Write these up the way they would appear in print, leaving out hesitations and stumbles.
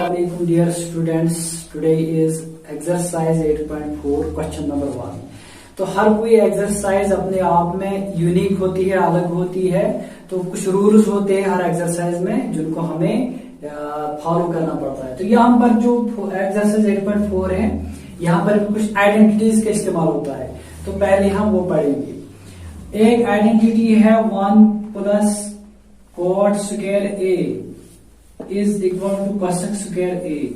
Assalamualaikum dear students. Today is exercise 8.4 question number 1. तो हर कोई exercise अपने आप में यूनिक होती है, अलग होती है। तो कुछ रूल्स होते हैं हर एक्सरसाइज में जिनको हमें फॉलो करना पड़ता है। तो यहाँ पर जो एक्सरसाइज 8.4 है, यहाँ पर कुछ आइडेंटिटीज का इस्तेमाल होता है। तो पहले हम वो पढ़ेंगे। एक आइडेंटिटी है 1 plus cot square A is equal to cosec square A.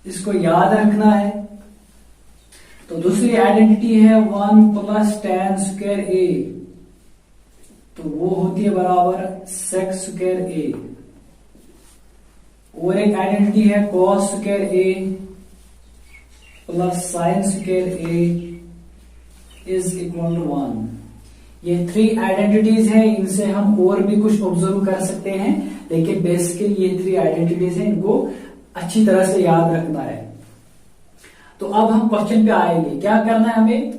इसको याद रखना है। तो दूसरी आइडेंटिटी है 1 प्लस tan स्क्वायर ए, तो वो होती है बराबर सेक स्क्वायर ए। और एक आइडेंटिटी है cos square A plus sine square A is equal to 1। ये 3 आइडेंटिटीज हैं। इनसे हम और भी कुछ ऑब्जर्व कर सकते हैं, लेकिन बेसिकली ये 3 आइडेंटिटीज हैं, इनको अच्छी तरह से याद रखना है। तो अब हम क्वेश्चन पे आएंगे। क्या करना है हमें?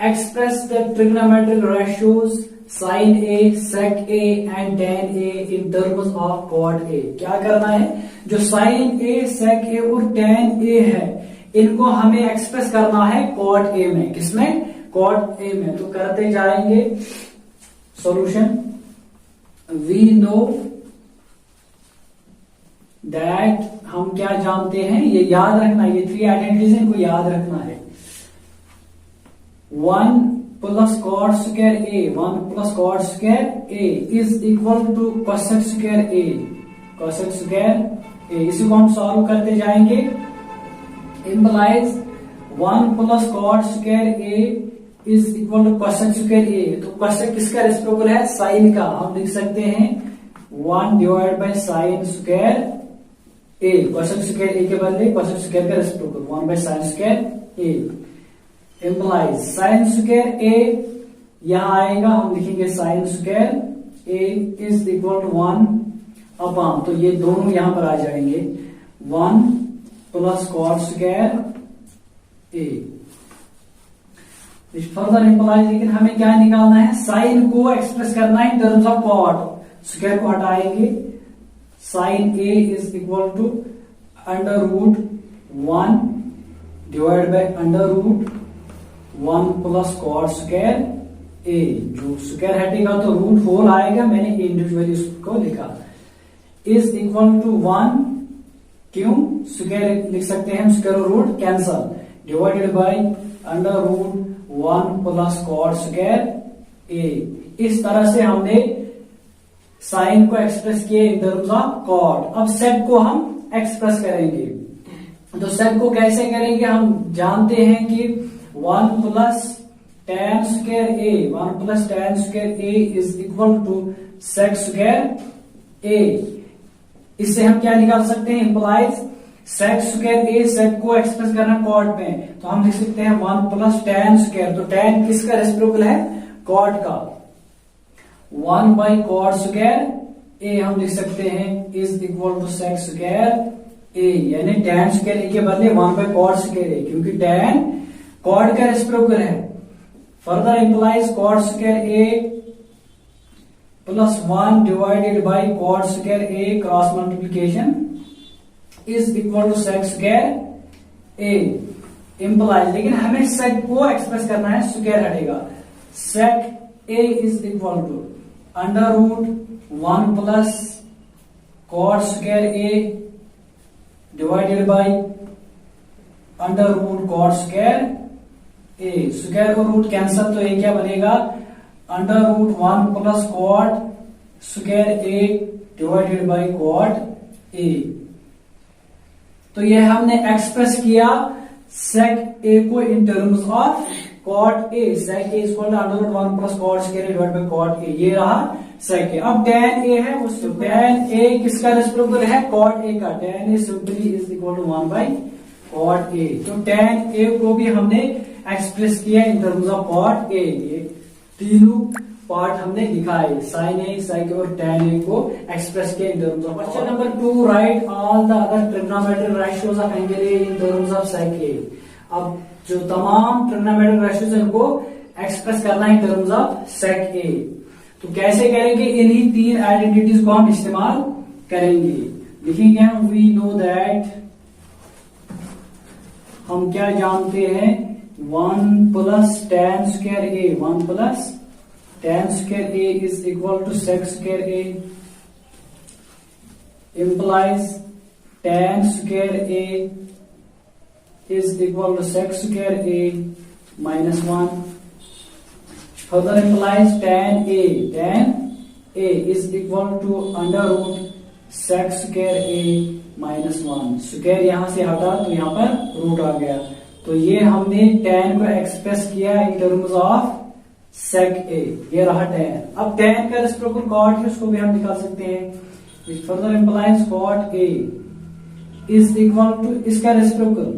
Express the trigonometric ratios sine A, sec A and tan A in terms of cot A. क्या करना है? जो साइन ए, सेक ए और tan ए है, इनको हमें एक्सप्रेस करना है कॉट ए में। किसमें? कॉट ए में। तो करते जाएंगे सॉल्यूशन। वी नो दैट, हम क्या जानते हैं, ये याद रखना है। ये 3 आइडेंटिटीज हैं, इनको याद रखना है। 1 plus cot square A, 1 plus cot square A is equal to cosec square A, cosec square A. इसी को हम सॉल्व करते जाएंगे। Implies 1 plus cot square A is equal to cosec square A. तो कोसेक किसका रेसिप्रोकल है? Sign का। हम लिख सकते हैं 1 divide by sine square A. Cosec square A के बदले कोसेक स्क्वायर का reciprocal 1 by sine square A. Implies sine square A यहां आएगा, हम लिखेंगे sine square A is equal to 1 upon, तो ये दोनों यहां पर आ जाएंगे 1 plus cot square A. Further implies, लेकिन हमें क्या निकालना है? साइन को एक्सप्रेस करना है in terms of cot. Square को हटाएंगे। Sine A is equal to under root 1 divide by under root 1 plus cot square A. जो स्क्वायर हटेगा तो रूट होल आएगा, मैंने इंडिविजुअली उसको लिखा। इज इक्वल टू 1, क्यों? स्क्वायर लिख सकते हैं, square root cancel, divided by under root 1 plus cot square A. इस तरह से हमने साइन को एक्सप्रेस किए इन टर्म्स ऑफ कॉट। अब सेक को हम एक्सप्रेस करेंगे। तो सेक को कैसे करेंगे? हम जानते हैं कि 1 plus tan square A, 1 plus tan square A is equal to sec square A. इससे हम क्या निकाल सकते हैं? इंप्लाइज सेक स्क्वायर ए, सेक को एक्सप्रेस करना कॉट में, तो हम लिख सकते हैं 1 प्लस tan स्क्वायर। तो tan किसका रेसिप्रोकल है? कॉट का। 1 बाई कॉट स्क्वायर ए हम लिख सकते हैं is equal to sec square A, यानी tan स्क्वायर ए के बदले 1 बाई कॉट स्क्वायर ए, क्योंकि tan कॉट का रेसिप्रोकल है। Further implies cot square A plus 1 divided by cot square A cross multiplication is equal to sec square A. Implies, लेकिन हमें sec को express करना है, स्क्वायर हटेगा। Sec A is equal to under root 1 plus cot square A divided by under root cot square A. Square और root cancel, तो ये क्या बनेगा? Under root 1 plus cot square A divided by cot A. तो ये हमने express किया sec A को in terms of cot A. Sec A equal to under root 1 plus cot square divide by cot A. ये रहा सेक A. अब tan ए है, उस tan ए किसका रेसिप्रोकल है? कॉट ए का। tan A simply is equal to 1 by cot A. तो tan A को भी हमने एक्सप्रेस किया in terms of cot A. ये तीनों पार्ट हमने लिखा है, साइन ए, सेक ए और tan ए को एक्सप्रेस किया in terms of. Question number 2, write all the other trigonometric ratios of angle A in terms of sec A. अब जो तमाम ट्रिग्नोमेट्रिक रेशियोज है उनको एक्सप्रेस करना है इन टर्म्स ऑफ सेक ए। तो कैसे करेंगे? इन्हीं 3 आइडेंटिटीज को हम इस्तेमाल करेंगे। लिखेंगे हम वी नो दैट, हम क्या जानते हैं, 1 plus tan square A, 1 plus tan square A is equal to sec square A, implies tan square A is equal to sec square a minus 1. Further implies tan a is equal to under root sec square a minus 1. Square यहां से हटा तो यहां पर root आ गया, तो ये हमने tan को एक्सप्रेस किया in terms of sec a, ये रहा tan. अब tan का रेसिप्रोकल cot है, उसको भी हम निकाल सकते हैं. Which further implies cot a is equal to इसका रेसिप्रोकल,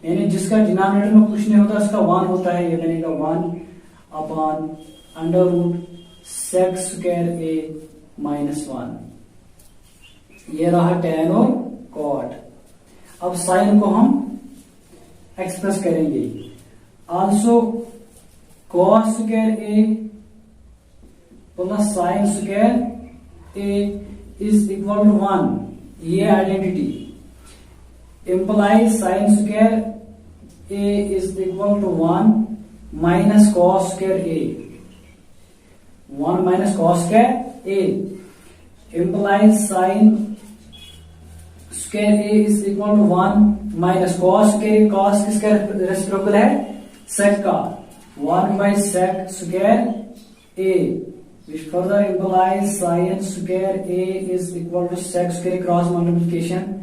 यानी जिसका डिनोमिनेटर में कुछ नहीं होता उसका 1 होता है, ये बनेगा 1 upon under root sec square A minus 1. ये रहा tan और cot. अब साइन को हम एक्सप्रेस करेंगे. Also cos square A plus sine square A is equal to 1. ये identity implies sin square a is equal to 1 minus cos square a. 1 minus cos square a implies sin square a is equal to 1 minus cos square. cos किसका reciprocal है, sec का, 1 by sec square a, which further implies sin square a is equal to sec square cross multiplication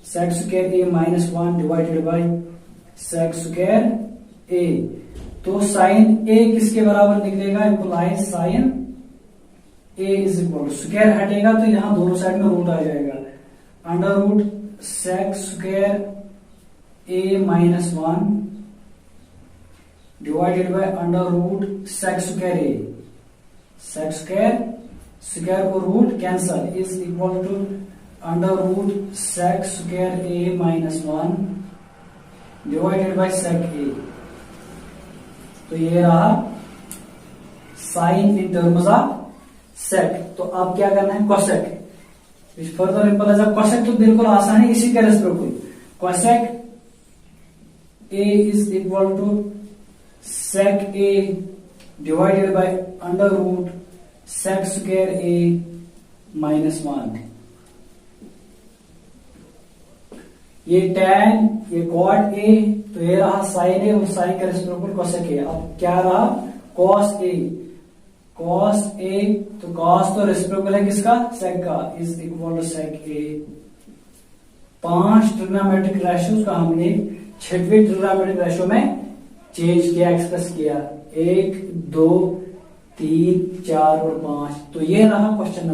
sec square a minus 1 divided by sec square a. तो sin a किसके बराबर निकलेगा, implies sin a is equal to square हटेगा तो यहां दोनों side में root आ जाएगा, under root sec square a minus 1 divided by under root sec square a. sec square को root cancel is equal to under root sec square a minus 1 divided by sec a. तो ये रहा sine in terms of sec. तो अब क्या करना है, cosec. Further employees cosec तो बिल्कुल आसान है, इसी का reciprocal. cosec a is equal to sec a divided by under root sec square a minus 1. ये tan, ये cot a, तो ये रहा sin a और sin का रेसिप्रोकल cosec a. अब क्या रहा, cos a. cos a तो cos तो रेसिप्रोकल है किसका, sec का, is equal to sec a. 5 trigonometric ratios का हमने 6वें ट्रिग्नोमेट्रिक रेशियो में चेंज किया, एक्सप्रेस किया. 1, 2, 3, 4 और 5. तो ये रहा क्वेश्चन नंबर